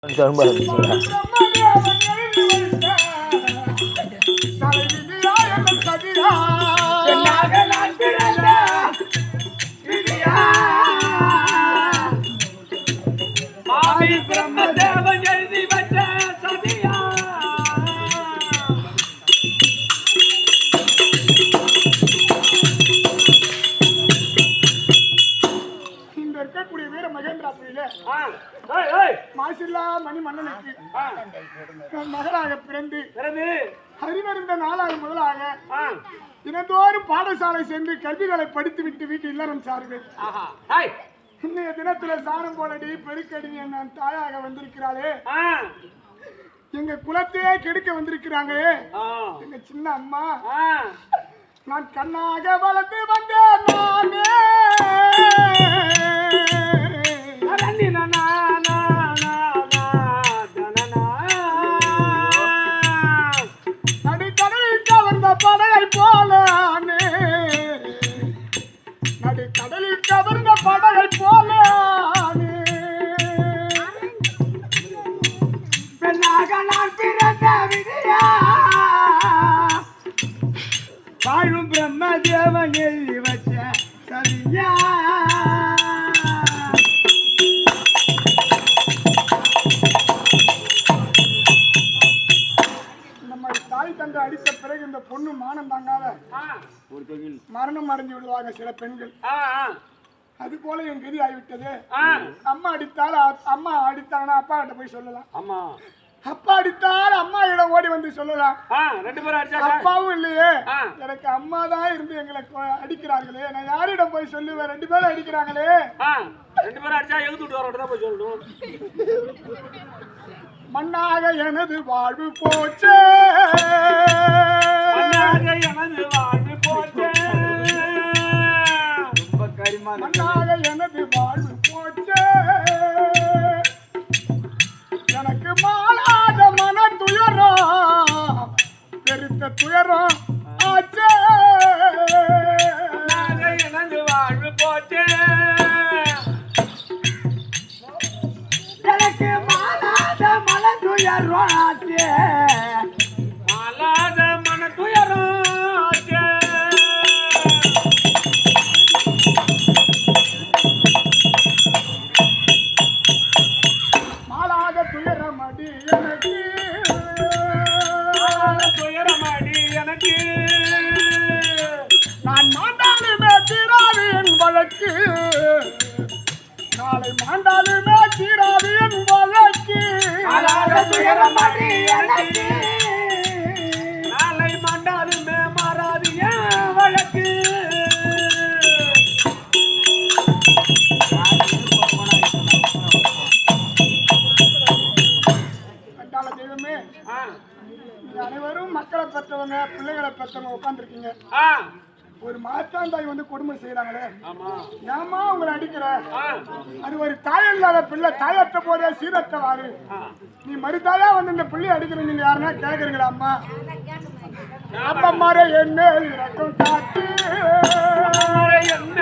பிரம்மதேவன் எழுதி வச்ச சதியா இங்க இருக்கக்கூடிய வீர மகேந்திரா புரியல மாசில்லா மணி மன்னனுக்கு மகளாக பிறந்து அறிவறிந்த நாளாக முதலாக தினந்தோறும் பாடசாலை சென்று கல்விகளை படித்துவிட்டு வீட்டு இல்லறம் சார்கள். இன்றைய தினத்துல சாணம் போலடி பெருக்கடி நான் தாயாக வந்திருக்கிறாளே, எங்க குலத்தையே கெடுக்க வந்திருக்கிறாங்களே எங்க சின்ன அம்மா. நான் கண்ணாக வளர்ந்து வந்தேன் நானே நடுக்கடலில் கவர்ந்த படையை போல, நடுக்கடலில் கவர்ந்த படையை போல பெண்ணாக நான் பிறந்த விதியா வாழும் பிரம்மதேவன் எழுதி வச்ச சதியா. தாய் தந்தை அடித்த பிறகு இந்த பொண்ணு மானம் தாங்காத மரணம் அடைஞ்சு விடுவாங்க சில பெண்கள். அது போல என் கதி ஆகிவிட்டது. அம்மா அடித்தால் அம்மா அடித்தாங்கன்னா அப்பா கிட்ட போய் சொல்லலாம், அப்பா அடித்தால் அம்மா இடம் ஓடி வந்து சொல்லலாம். அப்பாவும் இல்லையே, எனக்கு அம்மா தான் இருந்து எங்களை அடிக்கிறார்களே, நான் யாரிடம் போய் சொல்லுவேன்? 2 பேரும் அடிக்கிறாங்களே. 2 பேரும் அடிச்சா எழுத்துட்டு வரட்டும் போய் சொல்லணும். மண்ணாக எனது வாழ்வு போச்சே, மண்ணாக எனது வாழ்வு போச்சே, மண்ணாக எனது வாழ்வு போச்சே, எனக்கு மாளாத மன துயரம் பெருத்த துயரம் ஆச்சே, எனது வாழ்வு போச்சே, எனக்கு மாளாத மன துயரம் ஆச்சே, மாளாத மன துயரம் ஆச்சே. மாளாத துயரமடி எனக்கு, துயரமடி எனக்கு, நான் மாண்டாலுமே தீராது என் வழக்கு, நாளை மாண்டாலுமே தீராது என் வழக்கு, துயரமடி எனக்கு, நாளை மாண்டாலுமே மாறாது என் வழக்கு. தெய்வமே, அனைவரும் மக்களை பெற்றவங்க பிள்ளைகளை பெற்றவங்க உட்காந்துருக்கீங்க. ஒரு மாத்தாந்தாய் வந்து கொடுமை செய்யறாங்களே, ஏமா உங்களை அடிக்கிற? அது ஒரு தாய் இல்லாத பிள்ளை, தாயற்ற போதே சீரற்றவாறு நீ மறுத்தாயா வந்து இந்த பிள்ளை அடிக்கிற நீங்க யாருன்னா கேக்குறீங்களா? அம்மா அப்ப மாற என்ன இறக்கம் காட்டு, என்ன